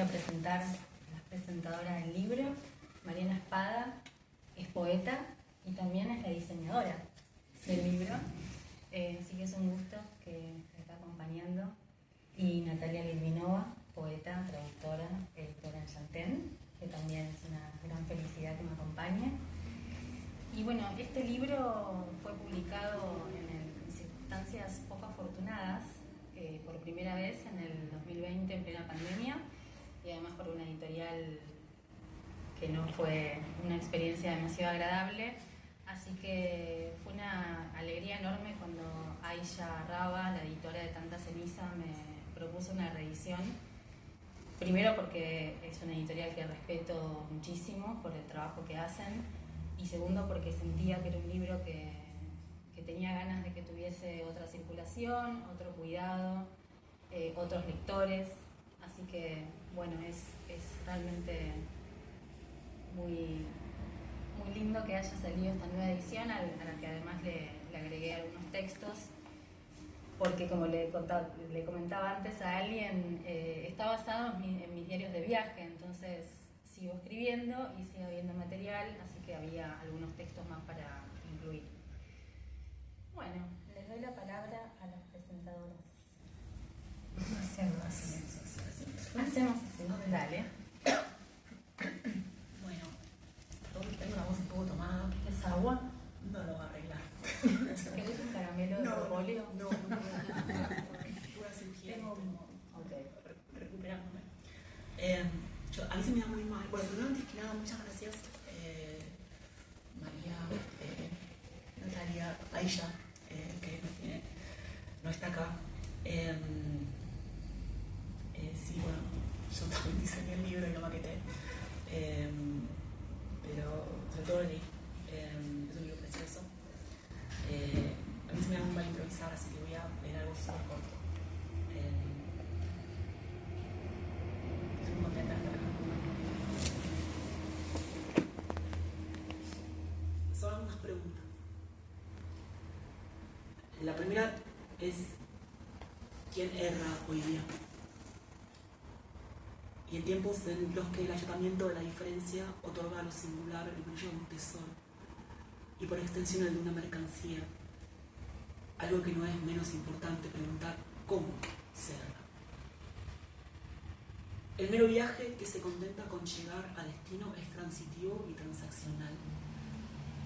a presentar la presentadora del libro. Mariana Espada es poeta y también es la diseñadora del libro. Así que es un gusto que me esté acompañando. Y Natalia Litvinova, poeta, traductora, editora en Yantén, que también es una gran felicidad que me acompañe. Y bueno, este libro fue publicado en circunstancias poco afortunadas, por primera vez en el 2020 en plena pandemia, y además por una editorial que no fue una experiencia demasiado agradable. Así que fue una alegría enorme cuando Aisha Raba, la editora de Tanta Ceniza, me propuso una reedición. Primero porque es una editorial que respeto muchísimo por el trabajo que hacen, y segundo porque sentía que era un libro que tenía ganas de que tuviese otra circulación, otro cuidado, otros lectores. Así que bueno, es realmente muy lindo que haya salido esta nueva edición, a la que además le agregué algunos textos, porque como le comentaba antes a alguien, está basado en mis diarios de viaje. Entonces sigo escribiendo y sigue habiendo material, así que había algunos textos más para incluir. Bueno, les doy la palabra a las presentadoras. Hacemos así. Dale. Bueno, perdón que tengo una voz un poco tomada. ¿Es agua? No lo va a arreglar. ¿Querés un caramelo de propóleo? No. Voy a cirugía. Recuperándome. A mí se me da muy mal. Bueno, primero, antes que nada, muchas gracias, María, Natalia, Aisha, que no está acá. Sí, bueno, yo también diseñé el libro y lo maqueté, pero sobre todo lo leí. Es un libro precioso. A mí se me da muy mal improvisar, así que voy a leer algo súper corto. Estoy muy contenta de estar acá. Son algunas preguntas. La primera es: ¿quién erra hoy día? Y en tiempos en los que el ayuntamiento de la diferencia otorga a lo singular el brillo de un tesoro, y por extensión el de una mercancía, algo que no es menos importante preguntar cómo se erra. El mero viaje que se contenta con llegar a destino es transitivo y transaccional.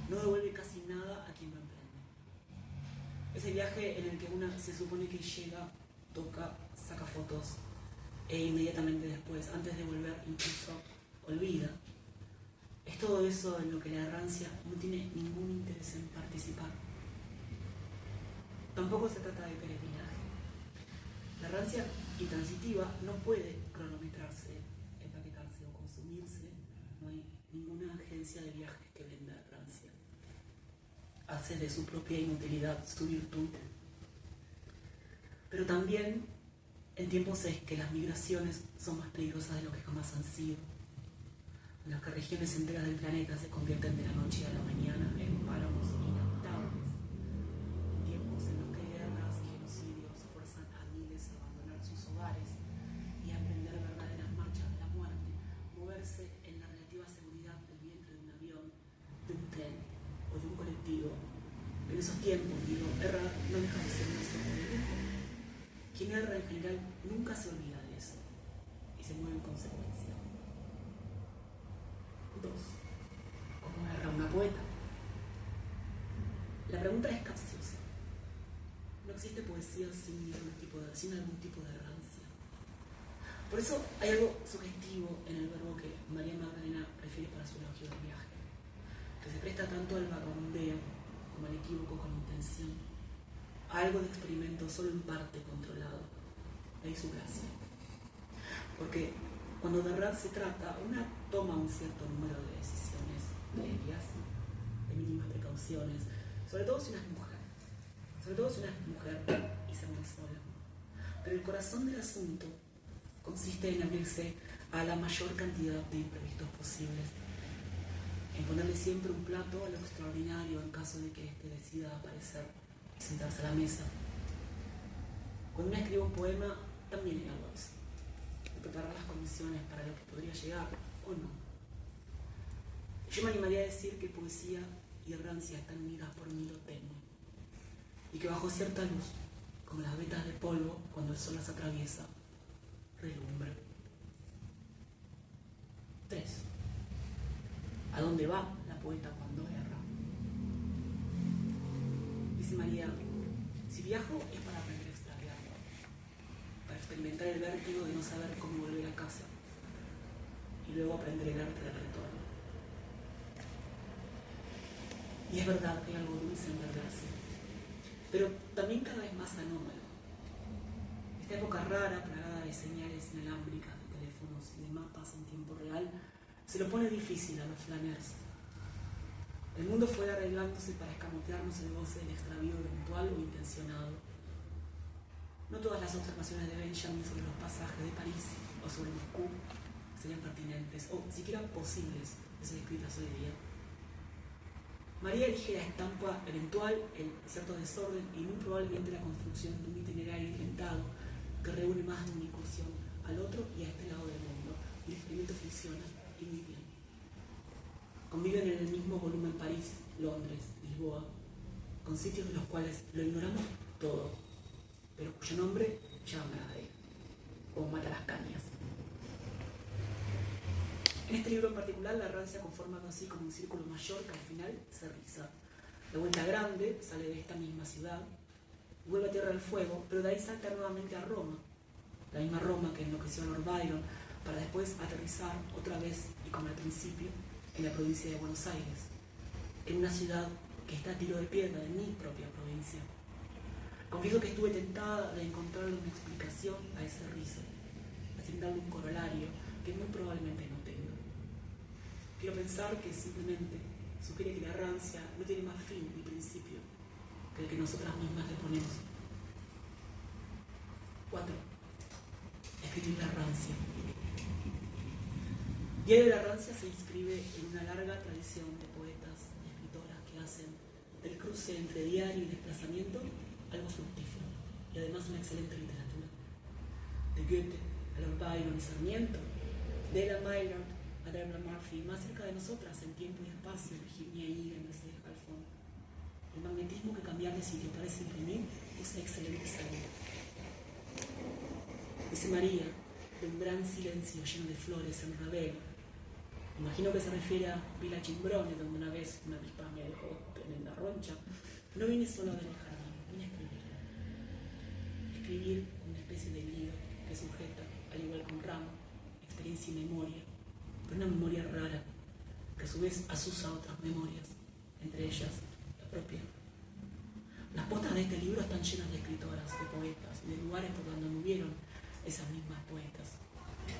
No devuelve casi nada a quien lo emprende. Ese viaje en el que una se supone que llega, toca, saca fotos, e inmediatamente después, antes de volver, incluso olvida. Es todo eso en lo que la errancia no tiene ningún interés en participar. Tampoco se trata de peregrinaje. La errancia intransitiva no puede cronometrarse, empaquetarse o consumirse. No hay ninguna agencia de viajes que venda errancia. Hace de su propia inutilidad su virtud. Pero también en tiempos es que las migraciones son más peligrosas de lo que jamás han sido, en las que regiones enteras del planeta se convierten de la noche a la mañana en páramos inhabitables, en tiempos en los que guerras y genocidios fuerzan a miles a abandonar sus hogares y a emprender verdaderas marchas de la muerte, moverse en la relativa seguridad del vientre de un avión, de un tren o de un colectivo. En esos tiempos, errar no deja de ser una suerte de lujo. Quien erra en general nunca se olvida de eso y se mueve en consecuencia. 2. ¿Cómo erra una poeta? La pregunta es capciosa. No existe poesía sin algún tipo de errancia. Por eso hay algo sugestivo en el verbo que María Magdalena prefiere para su elogio del viaje, que se presta tanto al vagabundeo como al equívoco con intención, a algo de experimento solo en parte controlado. Ahí su gracia. Porque cuando de errar se trata, una toma un cierto número de decisiones previas, de mínimas precauciones, sobre todo si una es mujer y se mueve sola. Pero el corazón del asunto consiste en abrirse a la mayor cantidad de imprevistos posibles, en ponerle siempre un plato a lo extraordinario en caso de que éste decida aparecer y sentarse a la mesa. Cuando uno escribe un poema, también hay algo así. preparar las condiciones para lo que podría llegar o no. Yo me animaría a decir que poesía y errancia están unidas por un hilo tenue, y que bajo cierta luz, como las vetas de polvo cuando el sol las atraviesa, relumbra. 3. ¿A dónde va la poeta cuando erra? Dice María, si viajo es para aprender a extraviarlo, para experimentar el vértigo de no saber cómo volver a casa y luego aprender el arte del retorno. Y es verdad que hay algo dulce en perderse, pero también cada vez más anómalo. Esta época rara, plagada de señales inalámbricas, de teléfonos y de mapas en tiempo real, se lo pone difícil a los flaners. El mundo fue arreglándose para escamotearnos el goce del extravío eventual o intencionado. No todas las observaciones de Benjamin sobre los pasajes de París o sobre Moscú serían pertinentes o siquiera posibles de ser escritas hoy día. María elige la estampa eventual, el cierto desorden y muy probablemente la construcción de un itinerario inventado que reúne más de una incursión al otro y a este lado del mundo. Y el experimento funciona, y muy bien. Conviven en el mismo volumen París, Londres, Lisboa, con sitios de los cuales lo ignoramos todo, pero cuyo nombre llama a nadie, como mata las cañas. En este libro en particular, la errancia conforma así como un círculo mayor que al final se riza. La vuelta grande sale de esta misma ciudad, vuelve a Tierra del Fuego, pero de ahí salta nuevamente a Roma, la misma Roma que enloqueció a Lord Byron, para después aterrizar otra vez, y como al principio, en la provincia de Buenos Aires, en una ciudad que está a tiro de piedra de mi propia provincia. Confieso que estuve tentada de encontrarle una explicación a ese rizo, asignarle un corolario que muy probablemente no tenga. Quiero pensar que simplemente sugiere que la errancia no tiene más fin ni principio que el que nosotras mismas le ponemos. 4. Escribir la errancia. Diario de la errancia se inscribe en una larga tradición de poetas y escritoras que hacen del cruce entre diario y desplazamiento algo fructífero y además una excelente literatura. De Goethe a Lord Byron y Sarmiento, de Ella Maillard a Deborah Murphy, más cerca de nosotras en tiempo y espacio, Virginia Higginson, Mercedes Halfon. El magnetismo que cambiar de sitio parece imprimir es excelente salud. Dice María, de un gran silencio lleno de flores en Ravel. Imagino que se refiere a Villa Chimbrone, donde una vez una avispa me dejó tremenda roncha. No vine solo a ver el jardín, vine a escribir. Escribir una especie de lío que sujeta, al igual que un ramo, experiencia y memoria, pero una memoria rara, que a su vez asusa otras memorias, entre ellas la propia. Las postas de este libro están llenas de escritoras, de poetas y de lugares por donde murieron esas mismas poetas.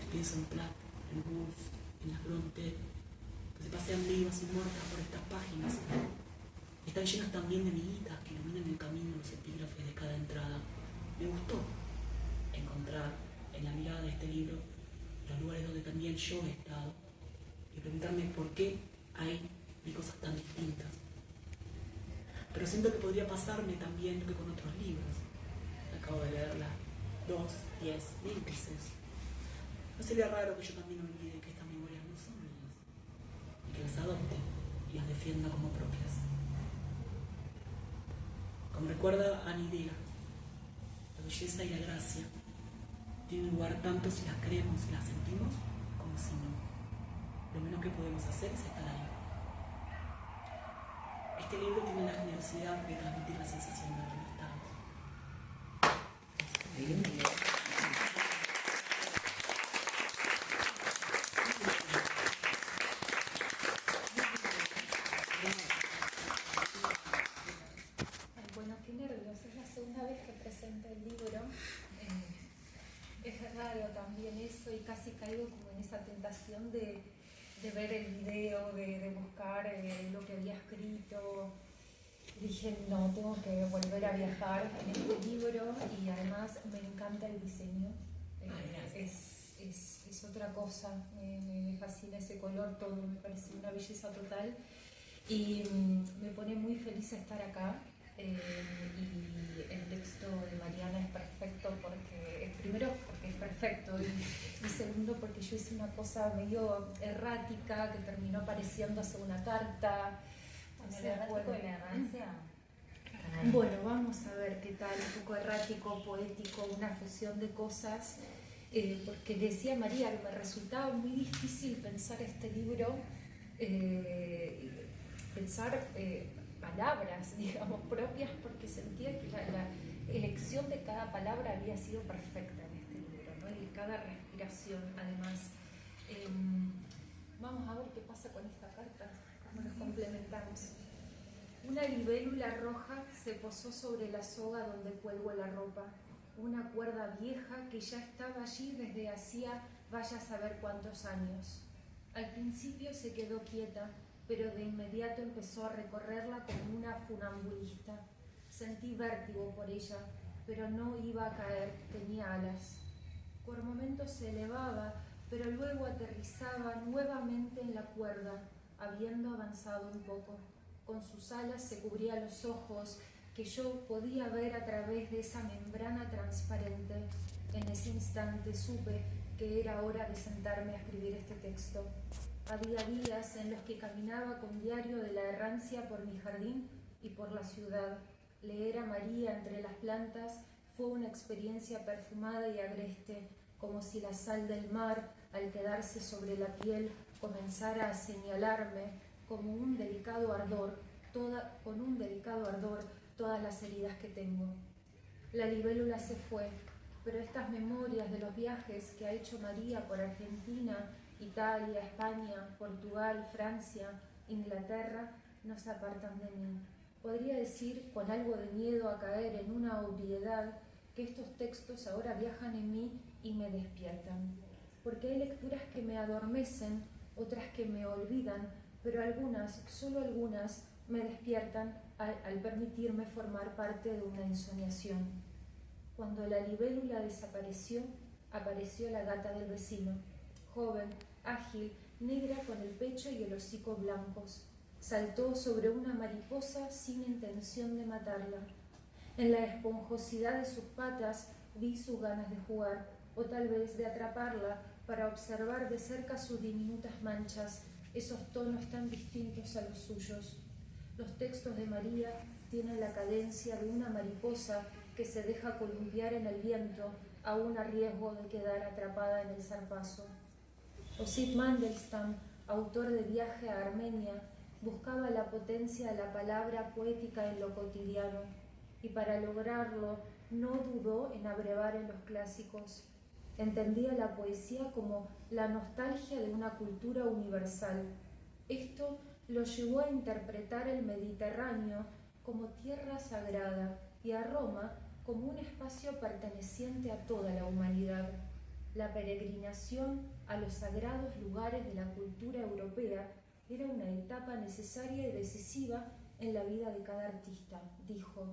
Pienso en Plath, en Woolf, en las Bronte, que se pasean vivas y muertas por estas páginas. Están llenas también de miguitas que iluminan el camino los epígrafes de cada entrada. Me gustó encontrar en la mirada de este libro los lugares donde también yo he estado y preguntarme por qué hay cosas tan distintas. Pero siento que podría pasarme también que con otros libros. Acabo de leerla 2, 10, 1000 veces. No sería raro que yo también olvide que estas memorias no son mías y que las adopte y las defienda como propias. Como recuerda Annie Dillard, la belleza y la gracia tienen lugar tanto si las creemos y las sentimos como si no. Lo menos que podemos hacer es estar ahí. Este libro tiene la generosidad de transmitir la sensación de libertad. Bueno, qué nervios, es la segunda vez que presento el libro. Es raro también eso y casi caigo como en esa tentación de ver el video, de buscar lo que había escrito. Dije, no, tengo que volver a viajar en este libro y además me encanta el diseño. Es otra cosa, me fascina ese color, todo me parece una belleza total y me pone muy feliz estar acá. Y el texto de Mariana es perfecto primero porque es perfecto perfecto. Y segundo, porque yo hice una cosa medio errática que terminó pareciéndose una carta. Bueno, el errático y la errancia. Bueno, vamos a ver qué tal, un poco errático, poético, una fusión de cosas, porque decía María que me resultaba muy difícil pensar este libro, pensar palabras, digamos, propias, porque sentía que la elección de cada palabra había sido perfecta en este libro, ¿no? Y cada respiración, además. Vamos a ver qué pasa con esta carta, cómo nos complementamos. Una libélula roja se posó sobre la soga donde cuelgo la ropa, una cuerda vieja que ya estaba allí desde hacía vaya a saber cuántos años. Al principio se quedó quieta, pero de inmediato empezó a recorrerla como una funambulista. Sentí vértigo por ella, pero no iba a caer, tenía alas. Por momentos se elevaba, pero luego aterrizaba nuevamente en la cuerda, habiendo avanzado un poco. Con sus alas se cubría los ojos, que yo podía ver a través de esa membrana transparente. En ese instante supe que era hora de sentarme a escribir este texto. Había días en los que caminaba con diario de la errancia por mi jardín y por la ciudad. Leer a María entre las plantas fue una experiencia perfumada y agreste, como si la sal del mar, al quedarse sobre la piel, comenzara a señalarme con un delicado ardor todas las heridas que tengo. La libélula se fue, pero estas memorias de los viajes que ha hecho María por Argentina, Italia, España, Portugal, Francia, Inglaterra, no se apartan de mí. Podría decir, con algo de miedo a caer en una obviedad, que estos textos ahora viajan en mí y me despiertan, porque hay lecturas que me adormecen, otras que me olvidan, pero algunas, solo algunas, me despiertan al permitirme formar parte de una ensoñación. Cuando la libélula desapareció, apareció la gata del vecino, joven, ágil, negra con el pecho y el hocico blancos. Saltó sobre una mariposa sin intención de matarla. En la esponjosidad de sus patas vi sus ganas de jugar, o tal vez de atraparla para observar de cerca sus diminutas manchas, esos tonos tan distintos a los suyos. Los textos de María tienen la cadencia de una mariposa que se deja columpiar en el viento, aún a riesgo de quedar atrapada en el zarpazo. Osip Mandelstam, autor de Viaje a Armenia, buscaba la potencia de la palabra poética en lo cotidiano, y para lograrlo no dudó en abrevar en los clásicos. Entendía la poesía como la nostalgia de una cultura universal. Esto lo llevó a interpretar el Mediterráneo como tierra sagrada y a Roma como un espacio perteneciente a toda la humanidad. La peregrinación a los sagrados lugares de la cultura europea era una etapa necesaria y decisiva en la vida de cada artista, dijo.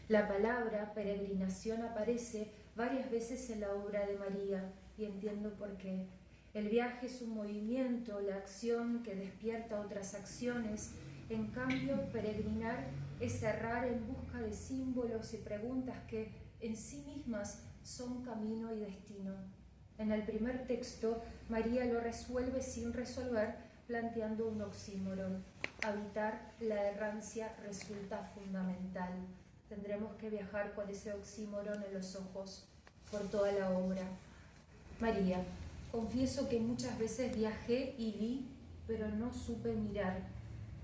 La palabra peregrinación aparece varias veces en la obra de María, y entiendo por qué. El viaje es un movimiento, la acción que despierta otras acciones. En cambio, peregrinar es errar en busca de símbolos y preguntas que en sí mismas son camino y destino. En el primer texto, María lo resuelve sin resolver, planteando un oxímoron. Habitar la errancia resulta fundamental. Tendremos que viajar con ese oxímoron en los ojos por toda la obra. María, confieso que muchas veces viajé y vi, pero no supe mirar.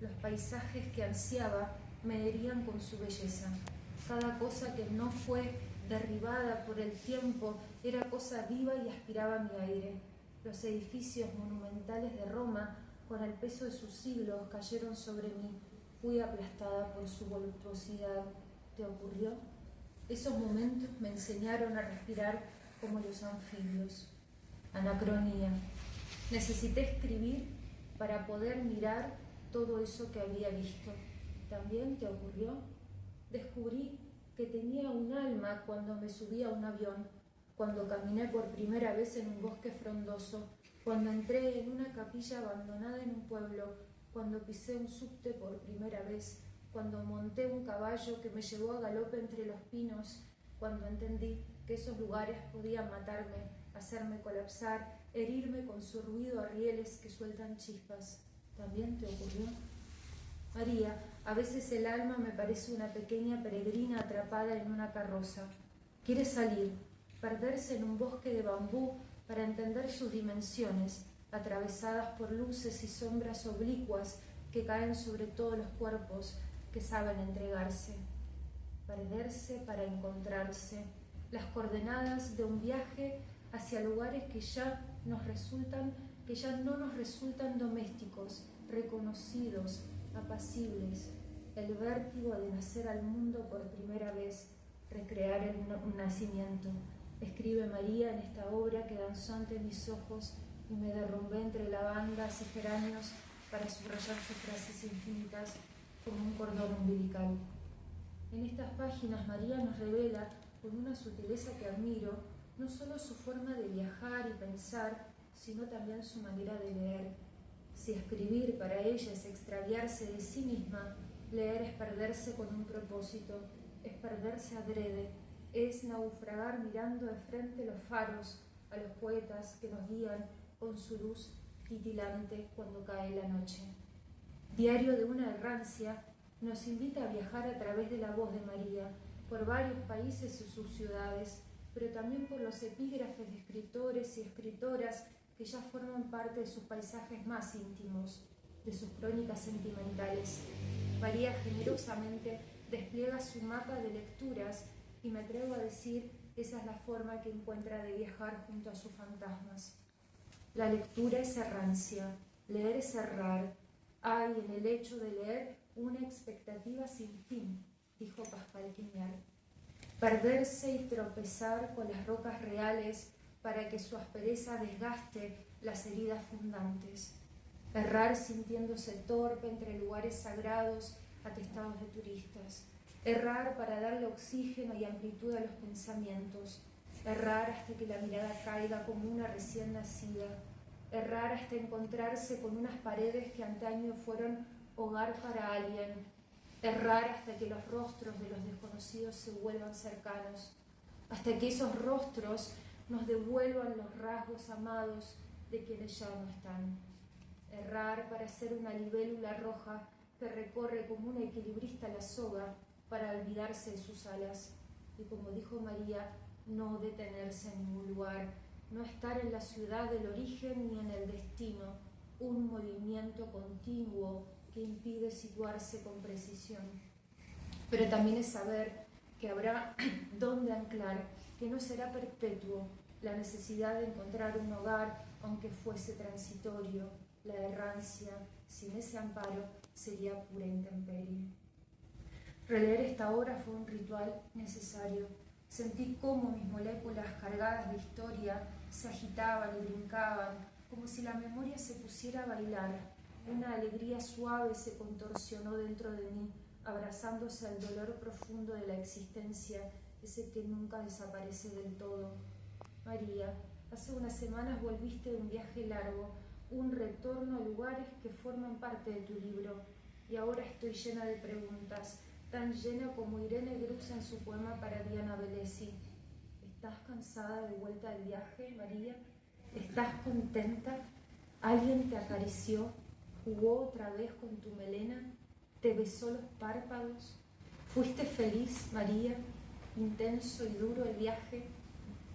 Los paisajes que ansiaba me herían con su belleza. Cada cosa que no fue derribada por el tiempo era cosa viva y aspiraba mi aire. Los edificios monumentales de Roma, con el peso de sus siglos, cayeron sobre mí. Fui aplastada por su voluptuosidad. ¿Te ocurrió? Esos momentos me enseñaron a respirar como los anfibios. Anacronía. Necesité escribir para poder mirar todo eso que había visto. ¿También te ocurrió? Descubrí que tenía un alma cuando me subí a un avión, cuando caminé por primera vez en un bosque frondoso, cuando entré en una capilla abandonada en un pueblo, cuando pisé un subte por primera vez, cuando monté un caballo que me llevó a galope entre los pinos, cuando entendí que esos lugares podían matarme, hacerme colapsar, herirme con su ruido a rieles que sueltan chispas. ¿También te ocurrió? María, a veces el alma me parece una pequeña peregrina atrapada en una carroza. Quiere salir, perderse en un bosque de bambú para entender sus dimensiones, atravesadas por luces y sombras oblicuas que caen sobre todos los cuerpos que saben entregarse. Perderse para encontrarse, las coordenadas de un viaje hacia lugares que ya no nos resultan domésticos, reconocidos, apacibles, el vértigo de nacer al mundo por primera vez, recrear un nacimiento. Escribe María en esta obra que danzó ante mis ojos y me derrumbé entre lavandas y geranios para subrayar sus frases infinitas como un cordón umbilical. En estas páginas María nos revela, con una sutileza que admiro, no solo su forma de viajar y pensar, sino también su manera de leer. Si escribir para ella es extraviarse de sí misma, leer es perderse con un propósito, es perderse adrede, es naufragar mirando de frente los faros a los poetas que nos guían con su luz titilante cuando cae la noche. Diario de una errancia nos invita a viajar a través de la voz de María, por varios países y sus ciudades, pero también por los epígrafes de escritores y escritoras que ya forman parte de sus paisajes más íntimos, de sus crónicas sentimentales. María generosamente despliega su mapa de lecturas y me atrevo a decir que esa es la forma que encuentra de viajar junto a sus fantasmas. La lectura es errancia, leer es errar. Hay en el hecho de leer una expectativa sin fin, dijo Pascal Quignard. Perderse y tropezar con las rocas reales para que su aspereza desgaste las heridas fundantes. Errar sintiéndose torpe entre lugares sagrados atestados de turistas. Errar para darle oxígeno y amplitud a los pensamientos. Errar hasta que la mirada caiga como una recién nacida. Errar hasta encontrarse con unas paredes que antaño fueron hogar para alguien. Errar hasta que los rostros de los desconocidos se vuelvan cercanos. Hasta que esos rostros nos devuelvan los rasgos amados de quienes ya no están. Errar para ser una libélula roja que recorre como una equilibrista la soga para olvidarse de sus alas. Y como dijo María, no detenerse en ningún lugar, no estar en la ciudad del origen ni en el destino, un movimiento continuo que impide situarse con precisión. Pero también es saber que habrá dónde anclar, que no será perpetuo, la necesidad de encontrar un hogar, aunque fuese transitorio. La errancia, sin ese amparo, sería pura intemperie. Releer esta obra fue un ritual necesario. Sentí cómo mis moléculas cargadas de historia se agitaban y brincaban, como si la memoria se pusiera a bailar. Una alegría suave se contorsionó dentro de mí, abrazándose al dolor profundo de la existencia, ese que nunca desaparece del todo. María, hace unas semanas volviste de un viaje largo, un retorno a lugares que forman parte de tu libro, y ahora estoy llena de preguntas, tan llena como Irene Grus en su poema para Diana Velesi. ¿Estás cansada de vuelta del viaje, María? ¿Estás contenta? ¿Alguien te acarició? ¿Jugó otra vez con tu melena? ¿Te besó los párpados? ¿Fuiste feliz, María? ¿Intenso y duro el viaje?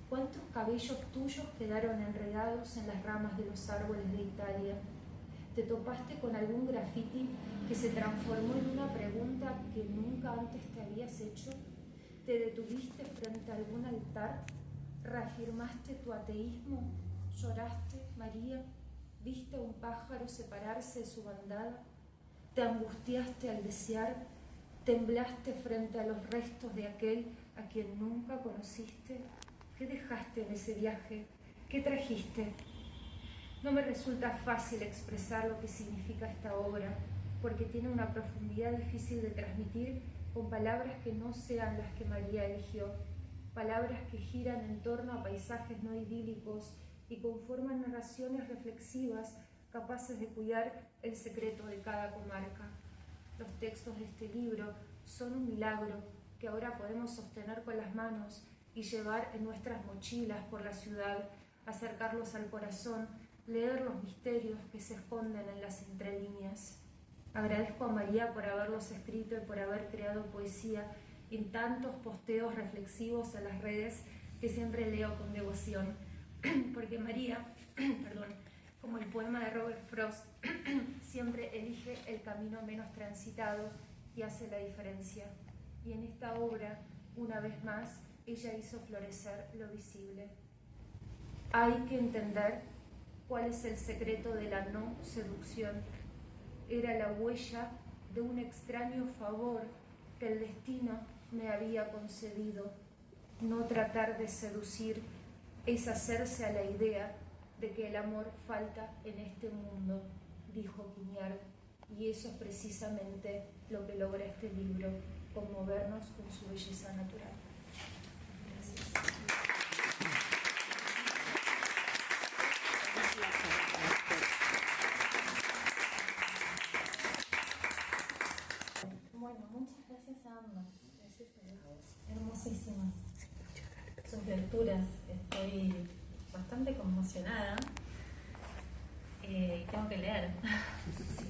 ¿Cuántos cabellos tuyos quedaron enredados en las ramas de los árboles de Italia? ¿Te topaste con algún grafiti que se transformó en una pregunta que nunca antes te habías hecho? ¿Te detuviste frente a algún altar? ¿Reafirmaste tu ateísmo? ¿Lloraste, María? ¿Viste a un pájaro separarse de su bandada? ¿Te angustiaste al desear? ¿Temblaste frente a los restos de aquel a quien nunca conociste? ¿Qué dejaste en ese viaje? ¿Qué trajiste? No me resulta fácil expresar lo que significa esta obra, porque tiene una profundidad difícil de transmitir con palabras que no sean las que María eligió, palabras que giran en torno a paisajes no idílicos y conforman narraciones reflexivas capaces de cuidar el secreto de cada comarca. Los textos de este libro son un milagro que ahora podemos sostener con las manos y llevar en nuestras mochilas por la ciudad, acercarlos al corazón, leer los misterios que se esconden en las entrelíneas. Agradezco a María por haberlos escrito y por haber creado poesía en tantos posteos reflexivos en las redes que siempre leo con devoción, porque María, como el poema de Robert Frost, siempre elige el camino menos transitado y hace la diferencia. Y en esta obra, una vez más, ella hizo florecer lo visible. Hay que entender cuál es el secreto de la no seducción. Era la huella de un extraño favor que el destino me había concedido. No tratar de seducir es hacerse a la idea de que el amor falta en este mundo, dijo Quiñard, y eso es precisamente lo que logra este libro, conmovernos con su belleza natural. Gracias. Bueno, muchas gracias a ambas. Gracias a vos. Hermosísimas sus lecturas. Estoy bastante conmocionada. Tengo que leer. Sí.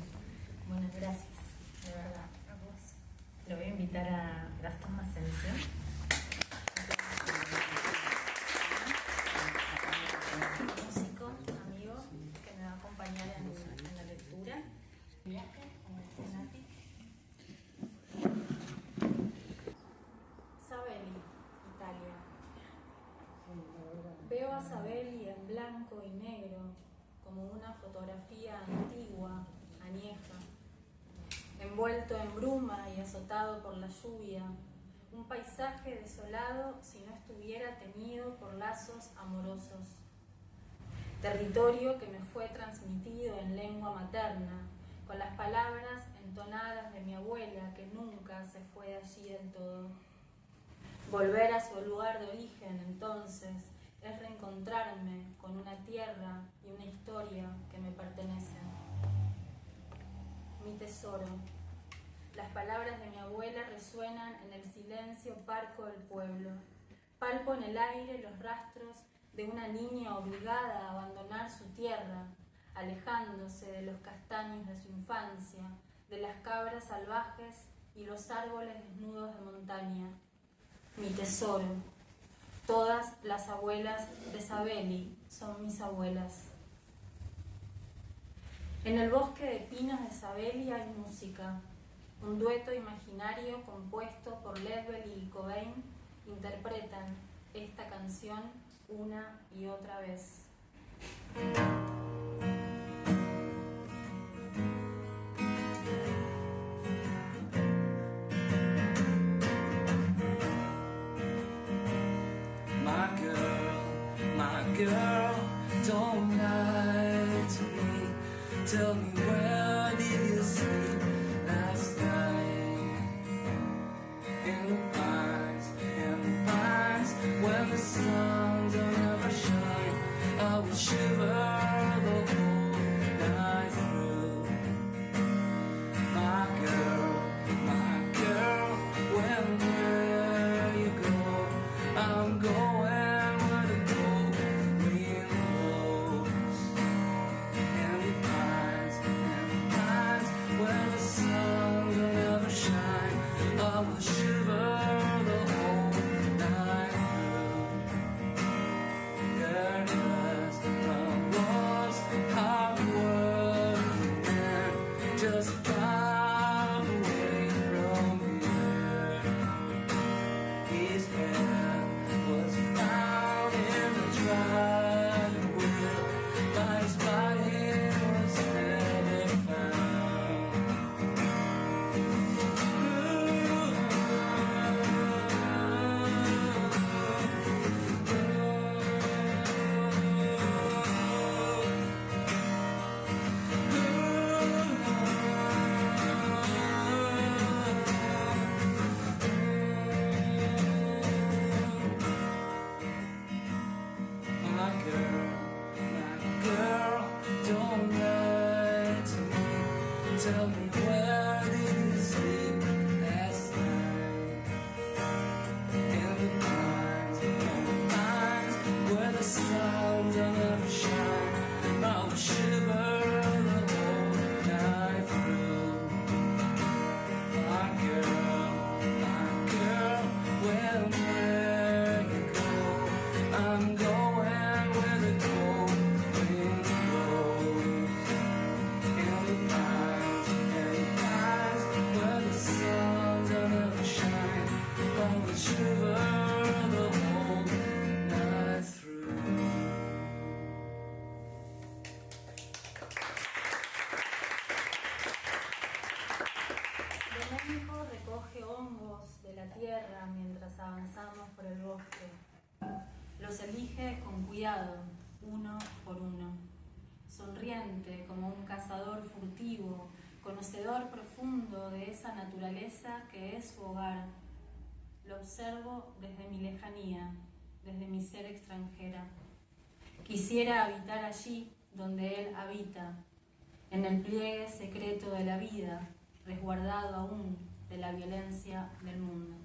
Bueno, gracias, de verdad. A vos. Lo voy a invitar a Gastón Macencio. Músico, amigo, que me va a acompañar en la lectura. Viaje con el Nati. Sabelli, Italia. Veo a Sabelli en blanco y negro, como una fotografía antigua, añeja, envuelto en bruma y azotado por la lluvia, un paisaje desolado si no estuviera teñido por lazos amorosos. Territorio que me fue transmitido en lengua materna, con las palabras entonadas de mi abuela que nunca se fue de allí del todo. Volver a su lugar de origen, entonces, es reencontrarme con una tierra y una historia que me pertenecen. Mi tesoro. Las palabras de mi abuela resuenan en el silencio parco del pueblo. Palpo en el aire los rastros de una niña obligada a abandonar su tierra, alejándose de los castaños de su infancia, de las cabras salvajes y los árboles desnudos de montaña. Mi tesoro. Todas las abuelas de Sabelli son mis abuelas. En el bosque de pinos de Sabelli hay música. Un dueto imaginario compuesto por Ledbetter y Cobain interpretan esta canción una y otra vez. My girl, don't lie to me. Tell me, where did you sleep last night? In the pines, when the sun don't ever shine, I will shiver the whole night through. My girl, where you go, I'm going where the cold wind blows. And the pines, where the sun will never shine, I will shiver the whole night through. There it is. los elige con cuidado, uno por uno, sonriente como un cazador furtivo, conocedor profundo de esa naturaleza que es su hogar. Lo observo desde mi lejanía, desde mi ser extranjera. Quisiera habitar allí donde él habita, en el pliegue secreto de la vida, resguardado aún de la violencia del mundo.